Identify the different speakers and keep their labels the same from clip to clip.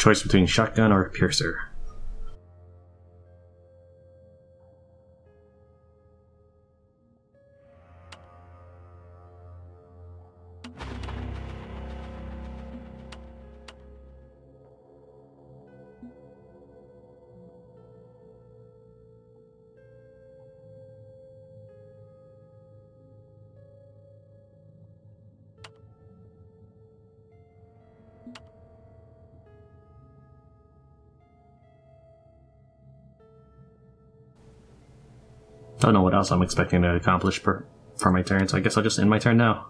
Speaker 1: choice between shotgun or piercer. I don't know what else I'm expecting to accomplish for my turn, so I guess I'll just end my turn now.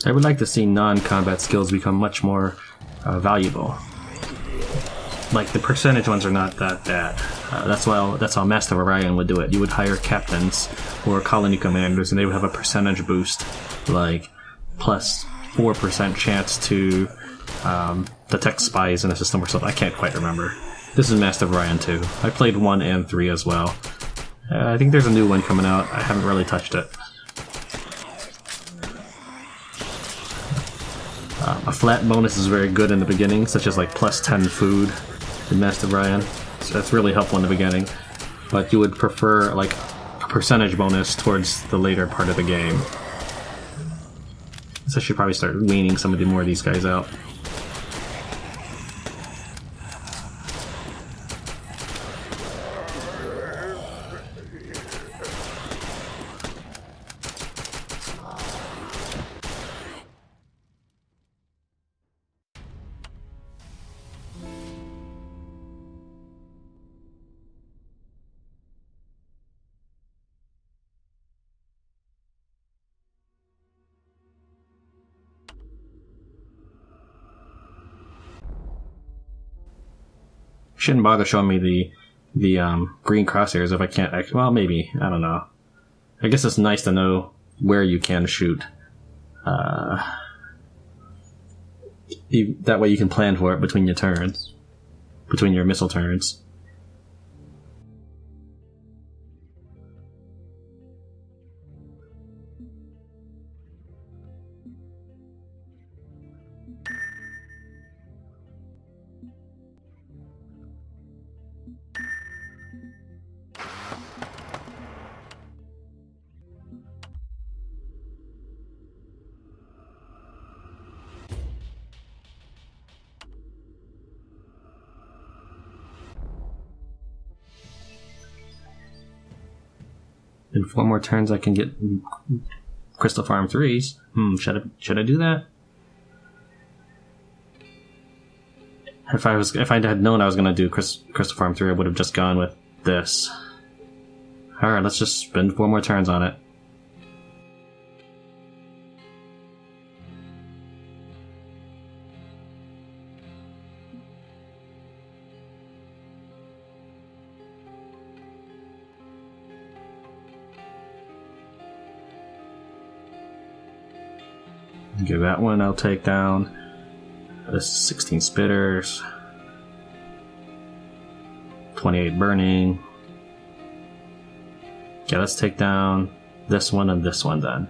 Speaker 1: I would like to see non-combat skills become much more valuable. Like, the percentage ones are not that bad. That's how Master of Orion would do it. You would hire captains or colony commanders, and they would have a percentage boost, like plus 4% chance to detect spies in a system or something. I can't quite remember. This is Master of Orion 2. I played 1 and 3 as well. I think there's a new one coming out. I haven't really touched it. A flat bonus is very good in the beginning, such as like plus 10 food in Master of Orion. So that's really helpful in the beginning. But you would prefer like a percentage bonus towards the later part of the game. So I should probably start weaning some of the more of these guys out. Shouldn't bother showing me the green crosshairs if I can't. Well, maybe, I don't know. I guess it's nice to know where you can shoot. That way you can plan for it between your turns, between your missile turns. In 4 more turns, I can get Crystal Farm 3s. Should I do that? If I had known I was gonna do Crystal Farm 3, I would have just gone with this. All right, let's just spend 4 more turns on it. Okay, that one I'll take down. This is 16 spitters. 28 burning. Okay, let's take down this one and this one then.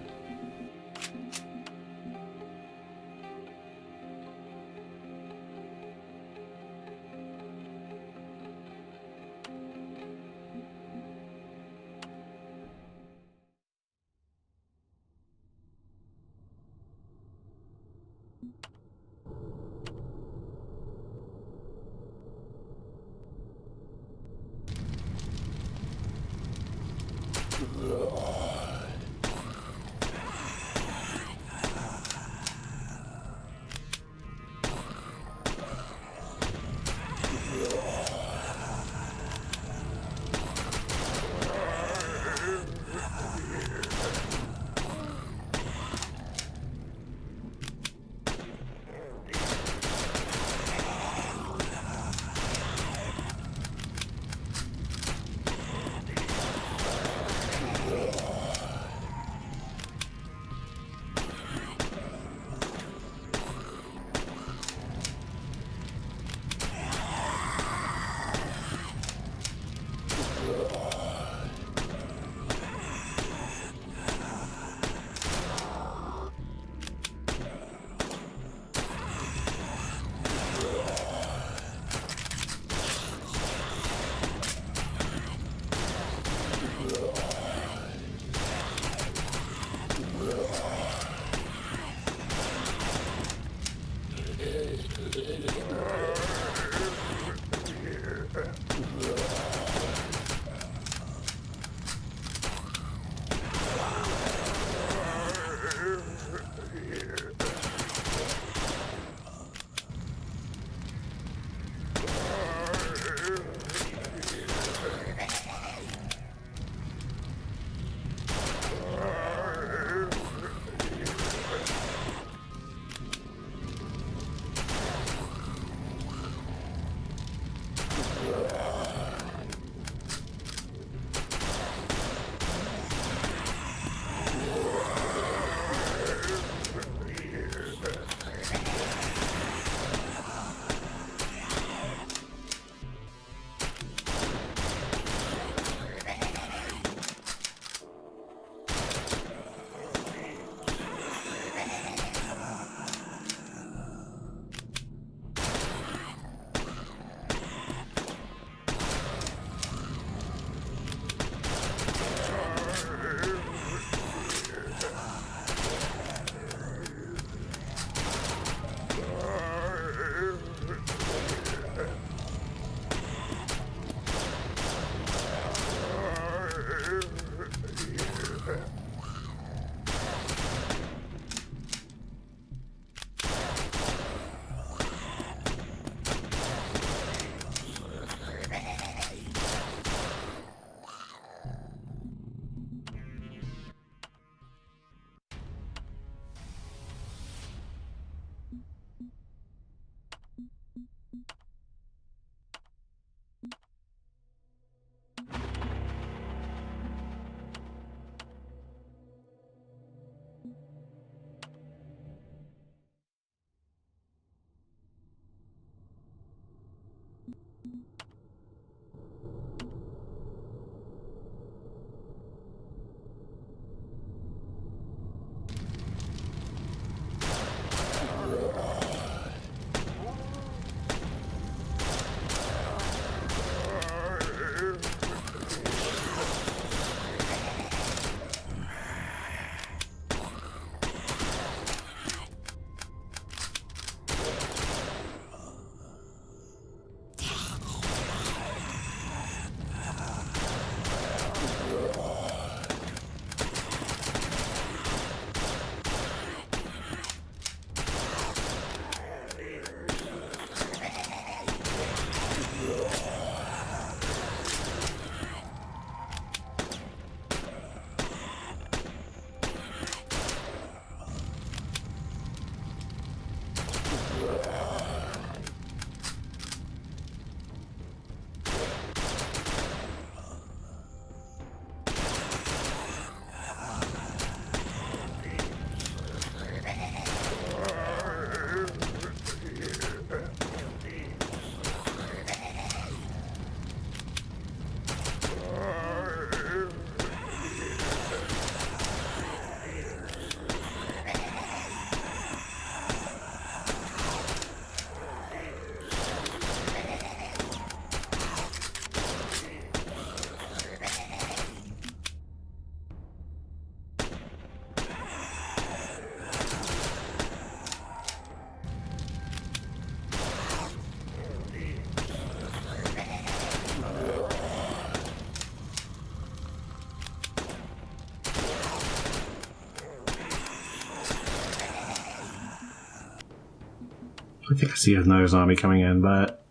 Speaker 1: I think I see another zombie coming in, but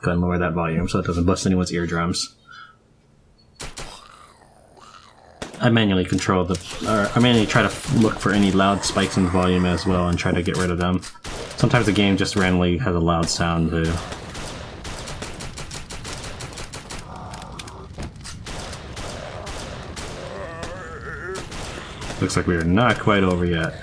Speaker 1: go ahead and lower that volume so it doesn't bust anyone's eardrums. I manually control I manually try to look for any loud spikes in the volume as well and try to get rid of them. Sometimes the game just randomly has a loud sound too. Looks like we are not quite over yet.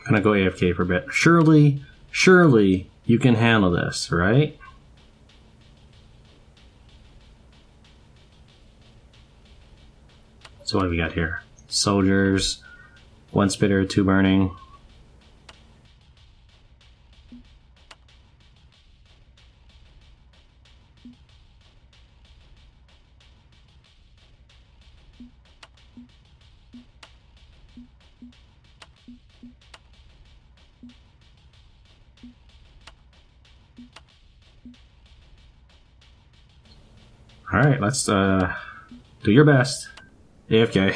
Speaker 1: I'm gonna go AFK for a bit. Surely you can handle this, right? So what do we got here? Soldiers, 1 spitter, 2 burning. Alright, let's do your best. AFK.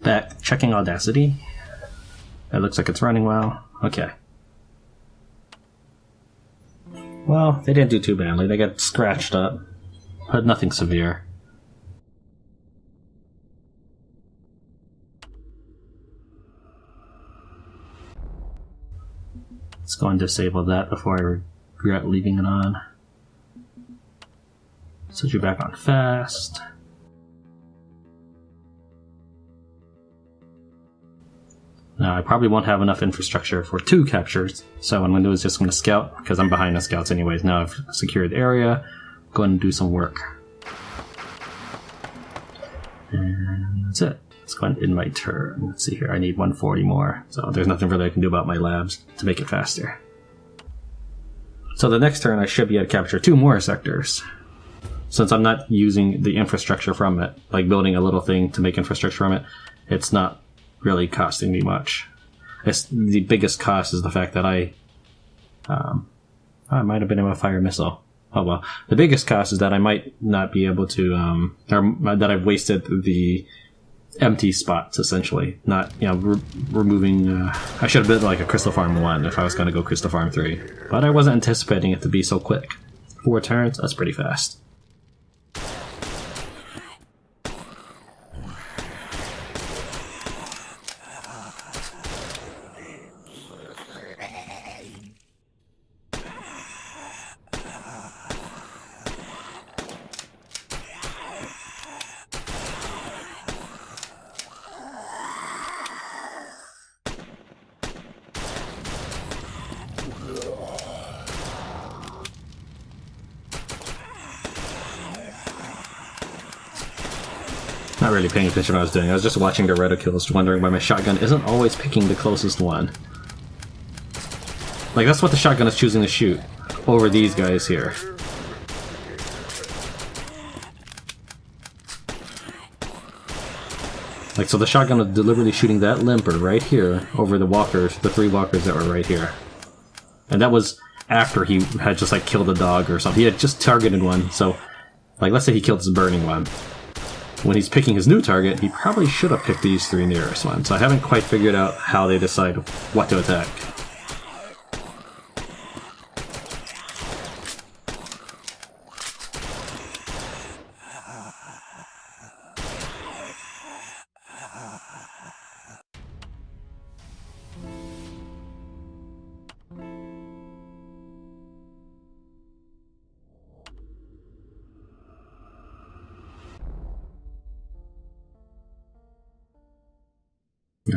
Speaker 1: Back, checking Audacity. It looks like it's running well. Okay. Well, they didn't do too badly. They got scratched up, but nothing severe. Let's go and disable that before I regret leaving it on. Set you back on fast. Now, I probably won't have enough infrastructure for 2 captures, so what I'm going to do is just going to scout, because I'm behind the scouts anyways. Now I've secured the area, go ahead and do some work. And that's it. Let's go ahead and end my turn. Let's see here, I need 140 more, so there's nothing really I can do about my labs to make it faster. So the next turn I should be able to capture 2 more sectors. Since I'm not using the infrastructure from it, like building a little thing to make infrastructure from it, it's not really costing me much. The biggest cost is the fact that I might have been able to fire a missile. Oh well. The biggest cost is that I might not be able to, or that I've wasted the empty spots, essentially. Not, removing, I should have been like a Crystal Farm 1 if I was going to go Crystal Farm 3. But I wasn't anticipating it to be so quick. 4 turns, that's pretty fast. Not really paying attention to what I was doing. I was just watching the reticules, wondering why my shotgun isn't always picking the closest one. Like, that's what the shotgun is choosing to shoot over these guys here. Like, so the shotgun was deliberately shooting that limper right here over the walkers, the 3 walkers that were right here. And that was after he had just, like, killed a dog or something. He had just targeted one, so, like, let's say he killed this burning one. When he's picking his new target, he probably should have picked these 3 nearest ones. So I haven't quite figured out how they decide what to attack.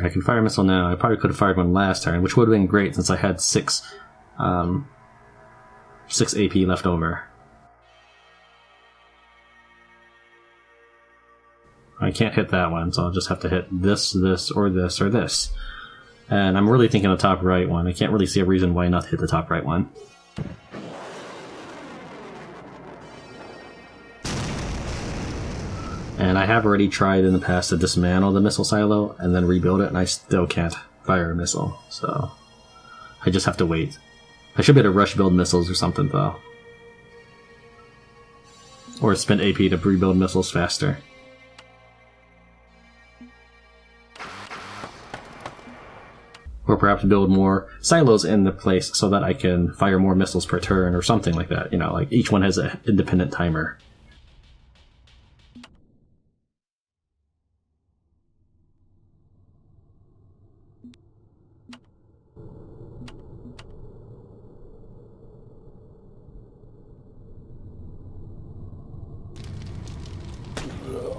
Speaker 1: I can fire a missile now. I probably could have fired one last turn, which would have been great since I had 6 AP left over. I can't hit that one, so I'll just have to hit this, this, or this, or this. And I'm really thinking the top right one. I can't really see a reason why not hit the top right one. And I have already tried in the past to dismantle the missile silo and then rebuild it, and I still can't fire a missile. So I just have to wait. I should be able to rush build missiles or something, though. Or spend AP to rebuild missiles faster. Or perhaps build more silos in the place so that I can fire more missiles per turn or something like that. You know, like each one has an independent timer.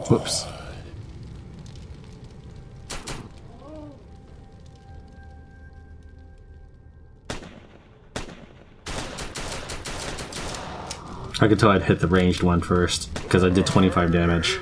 Speaker 1: Whoops. I could tell I'd hit the ranged one first, because I did 25 damage.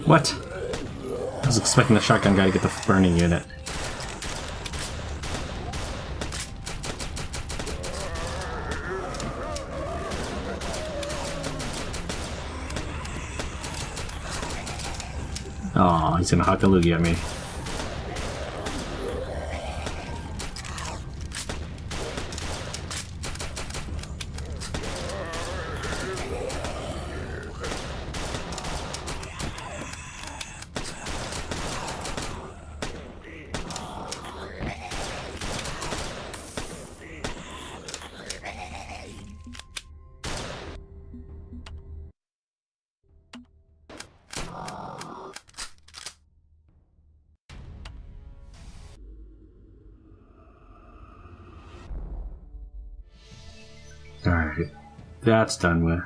Speaker 1: What? I was expecting the shotgun guy to get the burning unit. Oh, he's gonna huck a loogie at me. Alright, that's done with.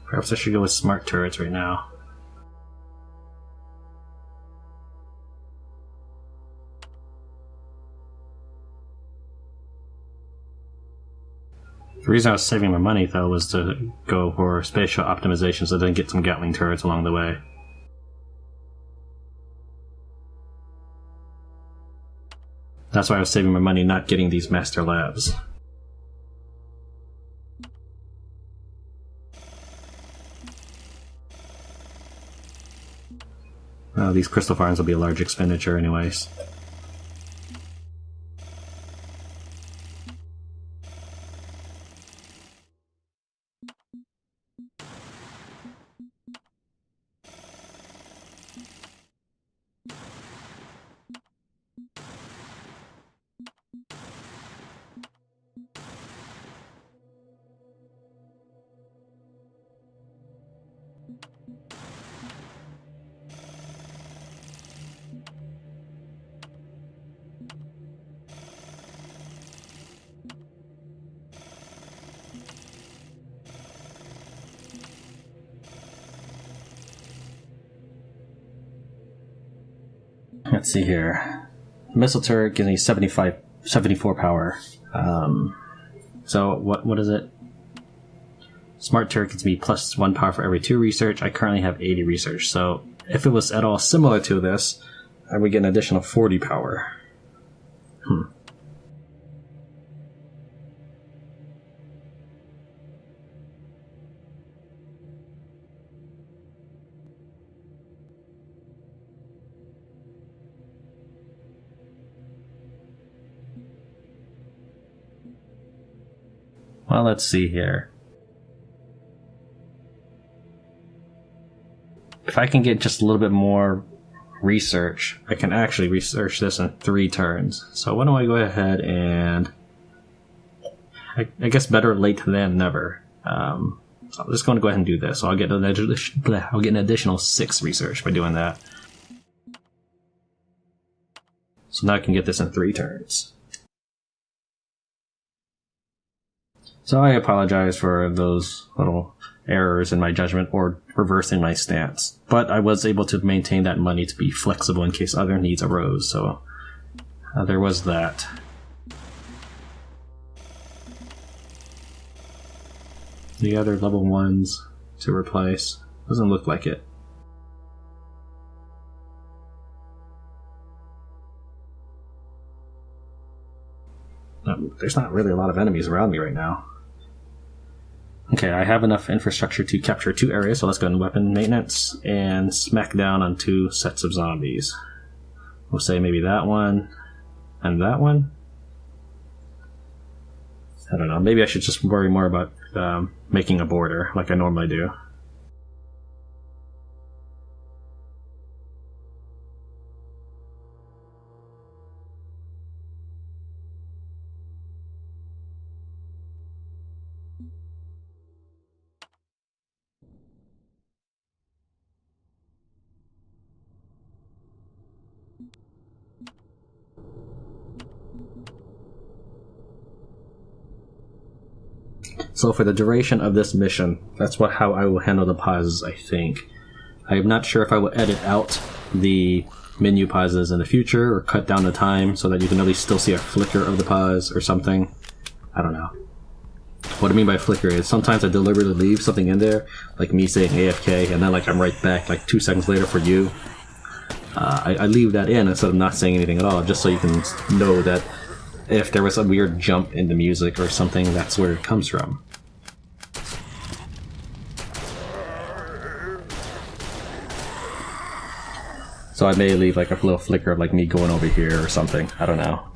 Speaker 1: Perhaps I should go with smart turrets right now. The reason I was saving my money, though, was to go for spatial optimization so I didn't get some Gatling turrets along the way. That's why I was saving my money, not getting these master labs. These crystal farms will be a large expenditure anyways. Let's see here. Missile turret gives me 74 power. So what is it? Smart turret gives me plus 1 power for every 2 research. I currently have 80 research. So if it was at all similar to this, I would get an additional 40 power. Well, let's see here. If I can get just a little bit more research, I can actually research this in 3 turns. So why don't I go ahead and... I guess better late than never. So I'm just going to go ahead and do this. So I'll get an additional 6 research by doing that. So now I can get this in 3 turns. So I apologize for those little errors in my judgment or reversing my stance. But I was able to maintain that money to be flexible in case other needs arose, so there was that. The other level 1s to replace. Doesn't look like it. There's not really a lot of enemies around me right now. Okay, I have enough infrastructure to capture 2 areas, so let's go into weapon maintenance and smack down on 2 sets of zombies. We'll say maybe that one and that one. I don't know, maybe I should just worry more about making a border like I normally do. So for the duration of this mission, that's how I will handle the pauses, I think. I am not sure if I will edit out the menu pauses in the future or cut down the time so that you can at least still see a flicker of the pause or something. I don't know. What I mean by flicker is sometimes I deliberately leave something in there, like me saying AFK, and then like I'm right back like 2 seconds later for you. I leave that in instead of not saying anything at all, just so you can know that if there was a weird jump in the music or something, that's where it comes from. So I may leave like a little flicker of like me going over here or something. I don't know.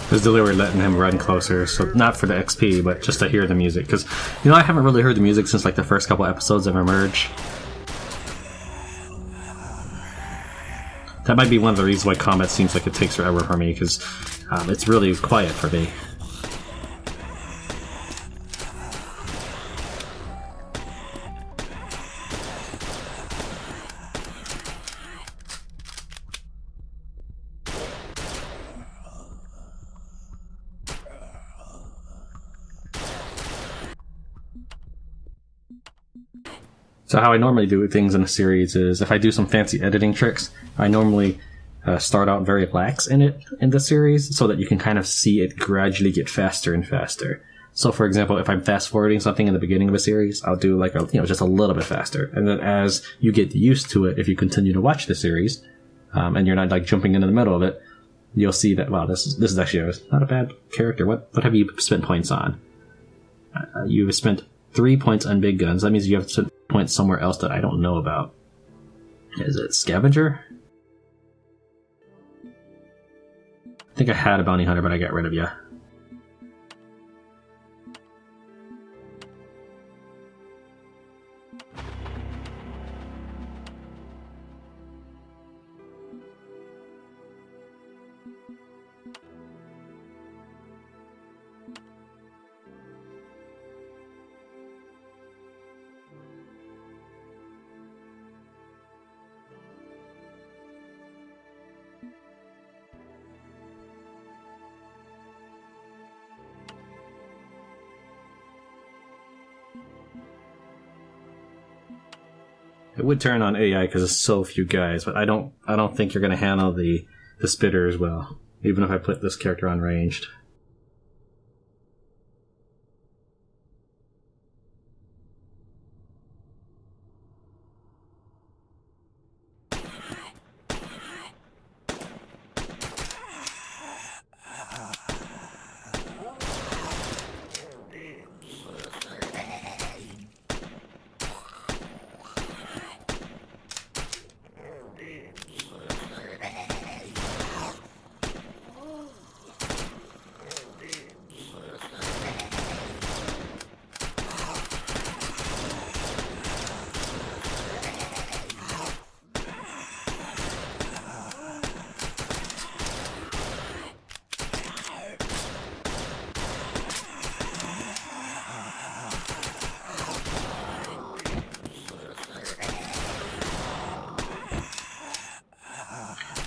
Speaker 1: It was deliberately letting him run closer, so not for the XP, but just to hear the music. Because, you know, I haven't really heard the music since like the first couple episodes of Emerge. That might be one of the reasons why combat seems like it takes forever for me, because it's really quiet for me. So how I normally do things in a series is, if I do some fancy editing tricks, I normally start out very lax in the series, so that you can kind of see it gradually get faster and faster. So for example, if I'm fast forwarding something in the beginning of a series, I'll do like just a little bit faster. And then as you get used to it, if you continue to watch the series, and you're not like jumping into the middle of it, you'll see that, wow, this is actually not a bad character. What have you spent points on? You've spent 3 points on big guns. That means you have spent points somewhere else that I don't know about. Is it Scavenger? I think I had a bounty hunter, but I got rid of you. It would turn on AI because there's so few guys, but I don't think you're going to handle the spitter as well, even if I put this character on ranged.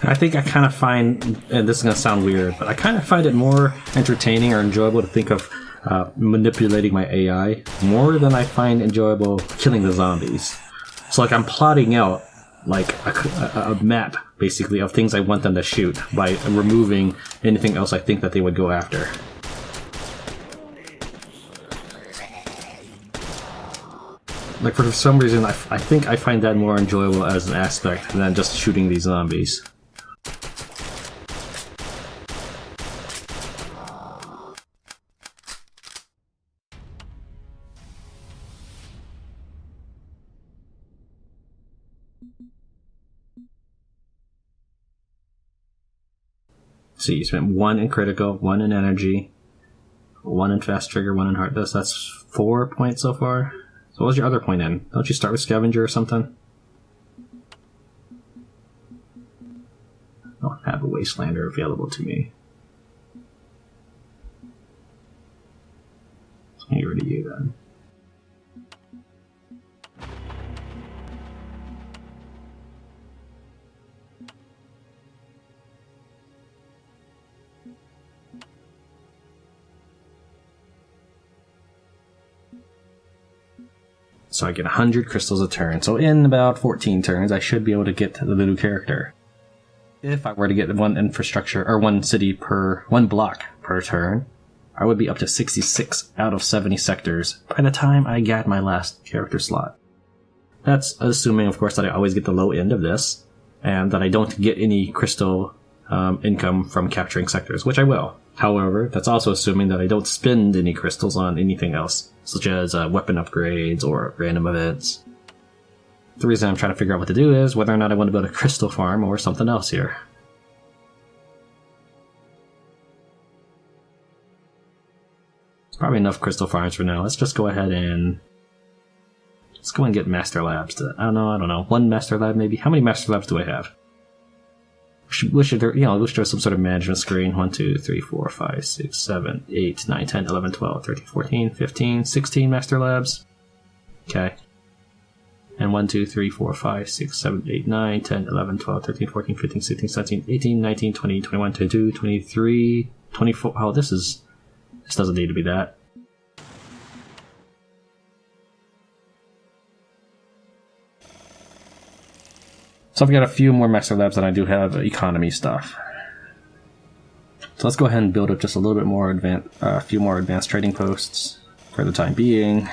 Speaker 1: I think I kind of find, and this is going to sound weird, but I kind of find it more entertaining or enjoyable to think of manipulating my AI more than I find enjoyable killing the zombies. So like I'm plotting out like a map basically of things I want them to shoot by removing anything else I think that they would go after. Like for some reason I think I find that more enjoyable as an aspect than just shooting these zombies. So you spent 1 in critical, 1 in energy, 1 in fast trigger, 1 in heart dust. That's 4 points so far. So what was your other point in? Don't you start with scavenger or something? I don't have a wastelander available to me. Get rid of you then. So I get 100 crystals a turn. So in about 14 turns, I should be able to get to the new character. If I were to get one infrastructure, or one city per, one block per turn, I would be up to 66 out of 70 sectors by the time I get my last character slot. That's assuming, of course, that I always get the low end of this, and that I don't get any crystal income from capturing sectors, which I will. However, that's also assuming that I don't spend any crystals on anything else, such as weapon upgrades or random events. The reason I'm trying to figure out what to do is whether or not I want to build a crystal farm or something else here. It's probably enough crystal farms for now. Let's just go ahead and... let's go and get master labs. I don't know. One master lab maybe? How many master labs do I have? Wish there's some sort of management screen. 1, 2, 3, 4, 5, 6, 7, 8, 9, 10, 11, 12, 13, 14, 15, 16 master labs. Okay. And 1, 2, 3, 4, 5, 6, 7, 8, 9, 10, 11, 12, 13, 14, 15, 16, 17, 18, 19, 20, 21, 22, 23, 24. Oh, this doesn't need to be that. So I've got a few more master labs than I do have economy stuff. So let's go ahead and build up just a little bit more a few more advanced trading posts for the time being.